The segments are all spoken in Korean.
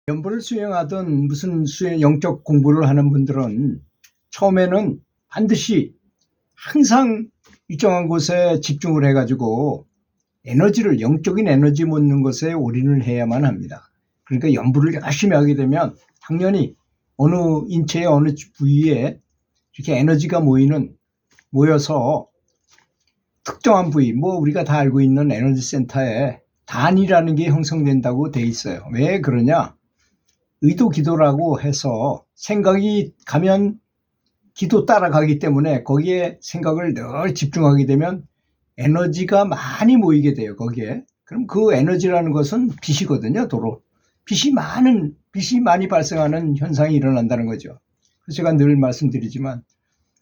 연보를 수행하든 무슨 영적 공부를 하는 분들은 처음에는 반드시 항상 일정한 곳에 집중을 해가지고 영적인 에너지 모는 것에 올인을 해야만 합니다. 그러니까 연보를 열심히 하게 되면 당연히 어느 인체의 어느 부위에 이렇게 에너지가 모여서 특정한 부위, 우리가 다 알고 있는 에너지 센터에 단이라는 게 형성된다고 돼 있어요. 왜 그러냐? 의도 기도라고 해서 생각이 가면 기도 따라가기 때문에 거기에 생각을 늘 집중하게 되면 에너지가 많이 모이게 돼요. 거기에. 그럼 그 에너지라는 것은 빛이거든요. 도로. 빛이 많이 발생하는 현상이 일어난다는 거죠. 그래서 제가 늘 말씀드리지만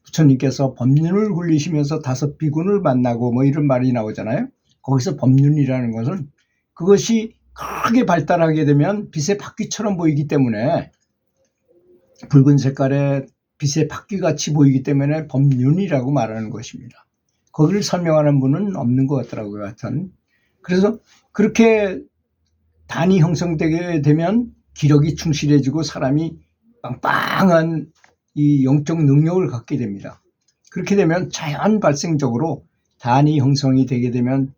부처님께서 법륜을 굴리시면서 5비군을 만나고 이런 말이 나오잖아요. 거기서 법륜이라는 것은 그것이 크게 발달하게 되면 빛의 바퀴처럼 보이기 때문에 붉은 색깔의 빛의 바퀴같이 보이기 때문에 법륜이라고 말하는 것입니다. 거기를 설명하는 분은 없는 것 같더라고요. 하여튼. 그래서 그렇게 단이 형성되게 되면 기력이 충실해지고 사람이 빵빵한 이 영적 능력을 갖게 됩니다. 그렇게 되면 자연 발생적으로 단이 형성이 되게 되면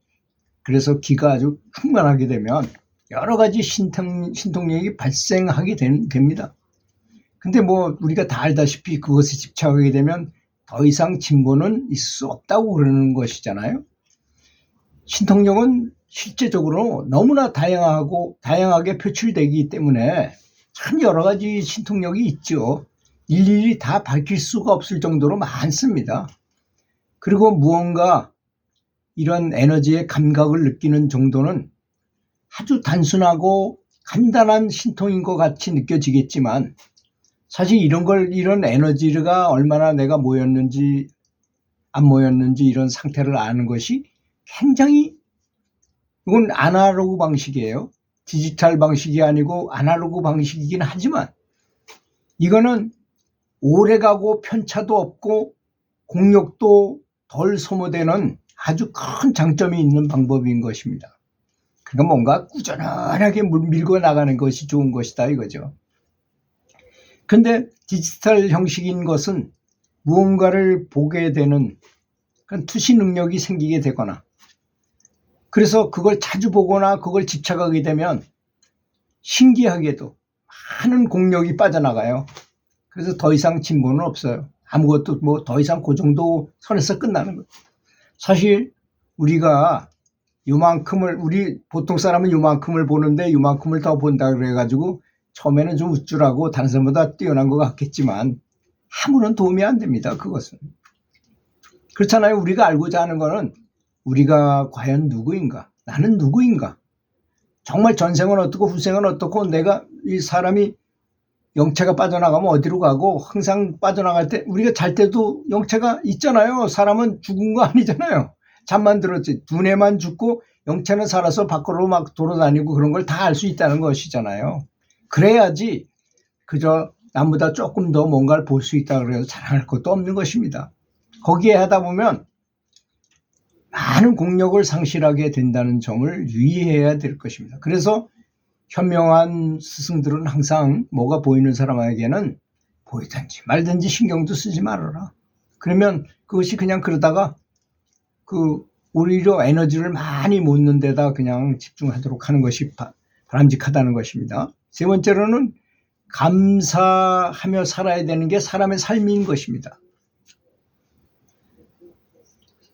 그래서 기가 아주 충만하게 되면 여러 가지 신통력이 발생하게 됩니다. 근데 우리가 다 알다시피 그것에 집착하게 되면 더 이상 진보는 있을 수 없다고 그러는 것이잖아요. 신통력은 실제적으로 너무나 다양하게 표출되기 때문에 참 여러 가지 신통력이 있죠. 일일이 다 밝힐 수가 없을 정도로 많습니다. 그리고 무언가 이런 에너지의 감각을 느끼는 정도는 아주 단순하고 간단한 신통인 것 같이 느껴지겠지만 사실 이런 에너지가 얼마나 내가 모였는지 안 모였는지 이런 상태를 아는 것이 굉장히 이건 아날로그 방식이에요. 디지털 방식이 아니고 아날로그 방식이긴 하지만 이거는 오래가고 편차도 없고 공력도 덜 소모되는 아주 큰 장점이 있는 방법인 것입니다. 그러니까 뭔가 꾸준하게 밀고 나가는 것이 좋은 것이다 이거죠. 근데 디지털 형식인 것은 무언가를 보게 되는 그런 투시 능력이 생기게 되거나 그래서 그걸 자주 보거나 그걸 집착하게 되면 신기하게도 많은 공력이 빠져나가요. 그래서 더 이상 진보는 없어요. 아무것도 더 이상 그 정도 선에서 끝나는 거예요. 사실 우리가 우리 보통 사람은 요만큼을 보는데 요만큼을 더 본다 그래가지고 처음에는 좀 우쭐하고 다른 사람보다 뛰어난 것 같겠지만 아무런 도움이 안 됩니다. 그것은. 그렇잖아요. 우리가 알고자 하는 거는 우리가 과연 누구인가? 나는 누구인가? 정말 전생은 어떻고 후생은 어떻고 내가 이 사람이 영체가 빠져나가면 어디로 가고 항상 빠져나갈 때 우리가 잘 때도 영체가 있잖아요. 사람은 죽은 거 아니잖아요. 잠만 들었지. 두뇌만 죽고 영체는 살아서 밖으로 막 돌아다니고 그런 걸 다 알 수 있다는 것이잖아요. 그래야지 그저 남보다 조금 더 뭔가를 볼 수 있다 그래서 자랑할 것도 없는 것입니다. 거기에 하다 보면 많은 공력을 상실하게 된다는 점을 유의해야 될 것입니다. 그래서 현명한 스승들은 항상 뭐가 보이는 사람에게는 보이든지 말든지 신경도 쓰지 말아라. 그러면 그것이 그냥 그러다가 오히려 에너지를 많이 모는 데다 그냥 집중하도록 하는 것이 바람직하다는 것입니다. 세 번째로는 감사하며 살아야 되는 게 사람의 삶인 것입니다.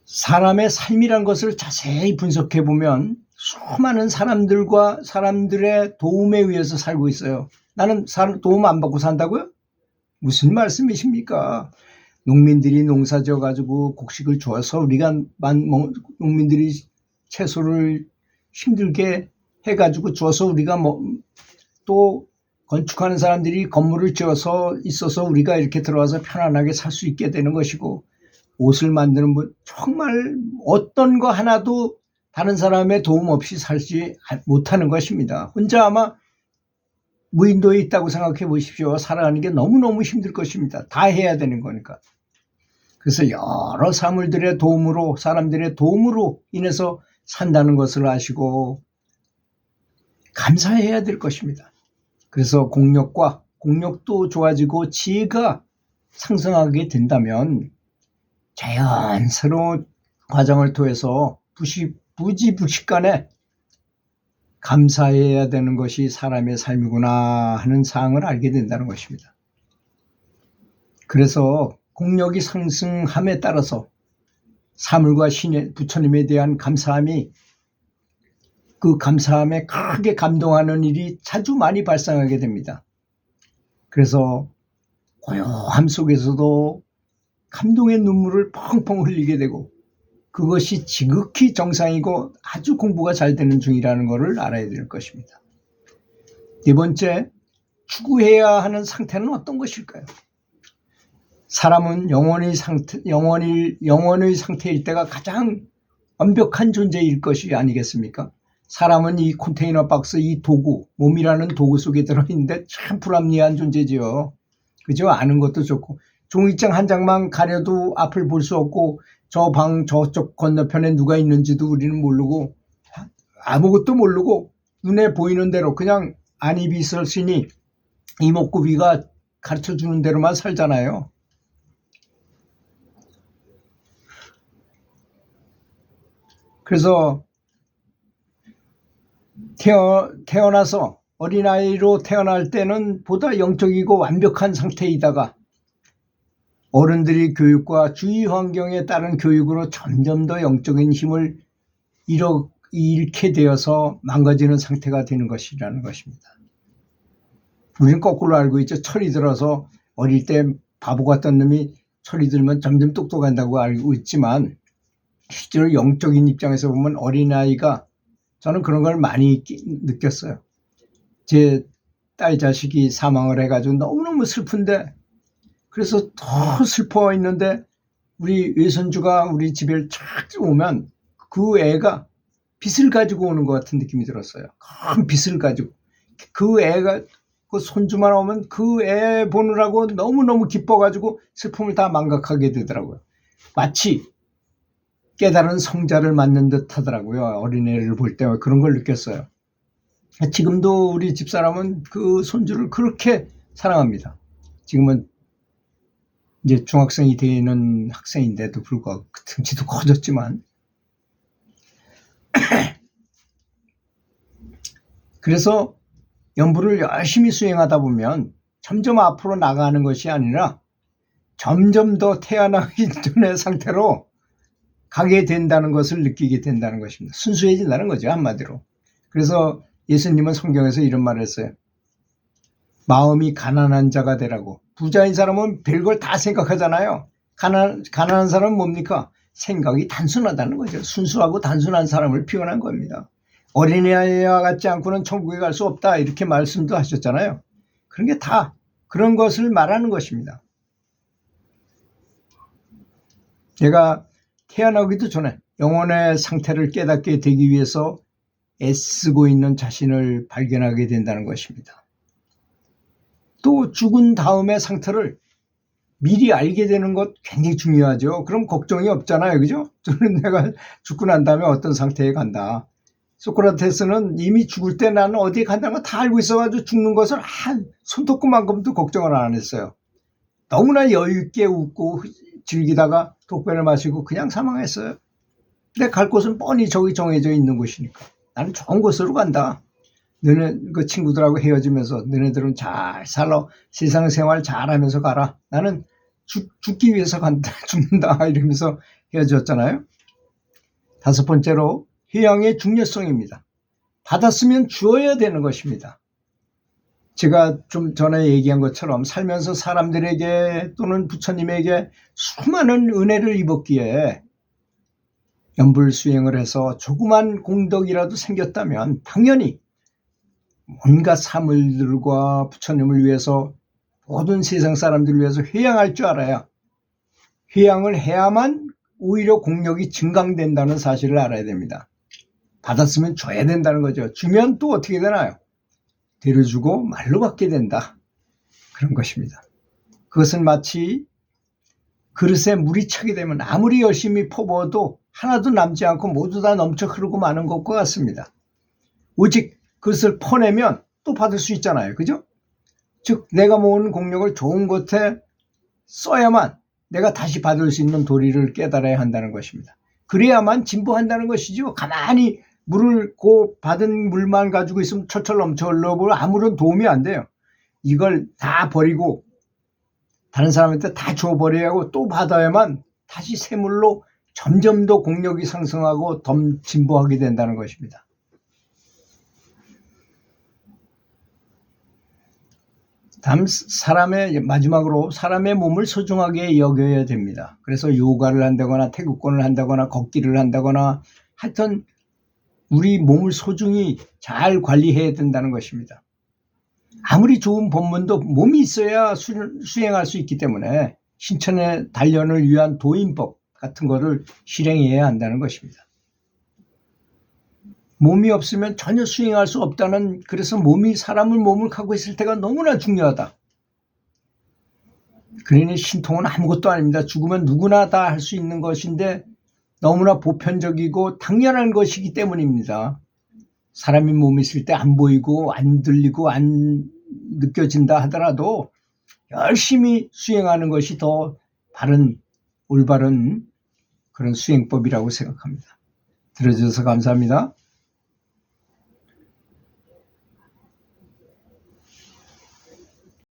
사람의 삶이란 것을 자세히 분석해 보면 수많은 사람들의 도움에 의해서 살고 있어요. 나는 도움 안 받고 산다고요? 무슨 말씀이십니까? 농민들이 농사 지어가지고 곡식을 줘서 농민들이 채소를 힘들게 해가지고 줘서 우리가 또 건축하는 사람들이 건물을 지어서 있어서 우리가 이렇게 들어와서 편안하게 살 수 있게 되는 것이고 옷을 만드는 분 정말 어떤 거 하나도 다른 사람의 도움 없이 살지 못하는 것입니다. 혼자 아마 무인도에 있다고 생각해 보십시오. 살아가는 게 너무너무 힘들 것입니다. 다 해야 되는 거니까. 그래서 여러 사람들의 도움으로 인해서 산다는 것을 아시고 감사해야 될 것입니다. 그래서 공력도 좋아지고 지혜가 상승하게 된다면 자연스러운 과정을 통해서 부지불식간에 감사해야 되는 것이 사람의 삶이구나 하는 사항을 알게 된다는 것입니다. 그래서 공력이 상승함에 따라서 사물과 부처님에 대한 감사함이 그 감사함에 크게 감동하는 일이 자주 많이 발생하게 됩니다. 그래서 고요함 속에서도 감동의 눈물을 펑펑 흘리게 되고 그것이 지극히 정상이고 아주 공부가 잘 되는 중이라는 것을 알아야 될 것입니다. 네 번째, 추구해야 하는 상태는 어떤 것일까요? 사람은 영혼의 상태일 때가 가장 완벽한 존재일 것이 아니겠습니까? 사람은 이 컨테이너 박스, 이 도구, 몸이라는 도구 속에 들어있는데 참 불합리한 존재지요. 그죠? 아는 것도 좋고 종이장 한 장만 가려도 앞을 볼 수 없고 저 방 저쪽 건너편에 누가 있는지도 우리는 모르고 아무것도 모르고 눈에 보이는 대로 그냥 안입이 있으니 이목구비가 가르쳐주는 대로만 살잖아요. 그래서 태어나서 어린아이로 태어날 때는 보다 영적이고 완벽한 상태이다가 어른들이 교육과 주위 환경에 따른 교육으로 점점 더 영적인 힘을 잃게 되어서 망가지는 상태가 되는 것이라는 것입니다. 우리는 거꾸로 알고 있죠. 철이 들어서 어릴 때 바보 같던 놈이 철이 들면 점점 똑똑한다고 알고 있지만 실제로 영적인 입장에서 보면 어린아이가 저는 그런 걸 많이 느꼈어요. 제 딸 자식이 사망을 해가지고 너무너무 슬픈데 그래서 더 슬퍼 있는데 우리 외손주가 우리 집에 쫙 오면 그 애가 빚을 가지고 오는 것 같은 느낌이 들었어요. 큰 빚을 가지고 그 애가 그 손주만 오면 그 애 보느라고 너무너무 기뻐가지고 슬픔을 다 망각하게 되더라고요. 마치 깨달은 성자를 맞는 듯 하더라고요. 어린애를 볼 때 그런 걸 느꼈어요. 지금도 우리 집사람은 그 손주를 그렇게 사랑합니다. 지금은 이제 중학생이 되는 학생인데도 불구하고 등치도 커졌지만 그래서 연부를 열심히 수행하다 보면 점점 앞으로 나가는 것이 아니라 점점 더 태어나기 전의 상태로 가게 된다는 것을 느끼게 된다는 것입니다. 순수해진다는 거죠, 한마디로. 그래서 예수님은 성경에서 이런 말을 했어요. 마음이 가난한 자가 되라고. 부자인 사람은 별걸 다 생각하잖아요. 가난한 사람은 뭡니까? 생각이 단순하다는 거죠. 순수하고 단순한 사람을 표현한 겁니다. 어린아이와 같지 않고는 천국에 갈 수 없다 이렇게 말씀도 하셨잖아요. 그런 게 다 그런 것을 말하는 것입니다. 제가 태어나기도 전에 영혼의 상태를 깨닫게 되기 위해서 애쓰고 있는 자신을 발견하게 된다는 것입니다. 또 죽은 다음의 상태를 미리 알게 되는 것 굉장히 중요하죠. 그럼 걱정이 없잖아요. 그죠? 저는 내가 죽고 난 다음에 어떤 상태에 간다. 소크라테스는 이미 죽을 때 나는 어디에 간다는 거 다 알고 있어가지고 죽는 것을 손톱만큼도 걱정을 안 했어요. 너무나 여유 있게 웃고 즐기다가 독배를 마시고 그냥 사망했어요. 근데 갈 곳은 뻔히 저기 정해져 있는 곳이니까 나는 좋은 곳으로 간다. 너네 그 친구들하고 헤어지면서 너네들은 잘 살아 세상 생활 잘하면서 가라. 나는 죽기 위해서 간다. 죽는다 이러면서 헤어졌잖아요. 다섯 번째로 휴양의 중요성입니다. 받았으면 주어야 되는 것입니다. 제가 좀 전에 얘기한 것처럼 살면서 사람들에게 또는 부처님에게 수많은 은혜를 입었기에 연불 수행을 해서 조그만 공덕이라도 생겼다면 당연히 온갖 사물들과 부처님을 위해서 모든 세상 사람들을 위해서 회양할 줄 알아야 회양을 해야만 오히려 공력이 증강된다는 사실을 알아야 됩니다. 받았으면 줘야 된다는 거죠. 주면 또 어떻게 되나요? 데려주고 말로 받게 된다. 그런 것입니다. 그것은 마치 그릇에 물이 차게 되면 아무리 열심히 퍼부어도 하나도 남지 않고 모두 다 넘쳐 흐르고 마는 것과 같습니다. 오직 그것을 퍼내면 또 받을 수 있잖아요. 그죠? 즉 내가 모은 공력을 좋은 곳에 써야만 내가 다시 받을 수 있는 도리를 깨달아야 한다는 것입니다. 그래야만 진보한다는 것이죠. 가만히 물을 받은 물만 가지고 있으면 철철 넘쳐 흘러보면 아무런 도움이 안 돼요. 이걸 다 버리고 다른 사람한테 다 줘버려야 하고 또 받아야만 다시 새물로 점점 더 공력이 상승하고 더 진보하게 된다는 것입니다. 마지막으로 사람의 몸을 소중하게 여겨야 됩니다. 그래서 요가를 한다거나 태극권을 한다거나 걷기를 한다거나 하여튼 우리 몸을 소중히 잘 관리해야 된다는 것입니다. 아무리 좋은 법문도 몸이 있어야 수행할 수 있기 때문에 신천의 단련을 위한 도인법 같은 거를 실행해야 한다는 것입니다. 몸이 없으면 전혀 수행할 수 없다는, 그래서 사람을 몸을 갖고 있을 때가 너무나 중요하다. 그러니 신통은 아무것도 아닙니다. 죽으면 누구나 다 할 수 있는 것인데 너무나 보편적이고 당연한 것이기 때문입니다. 사람이 몸이 있을 때 안 보이고 안 들리고 안 느껴진다 하더라도 열심히 수행하는 것이 더 올바른 그런 수행법이라고 생각합니다. 들어주셔서 감사합니다.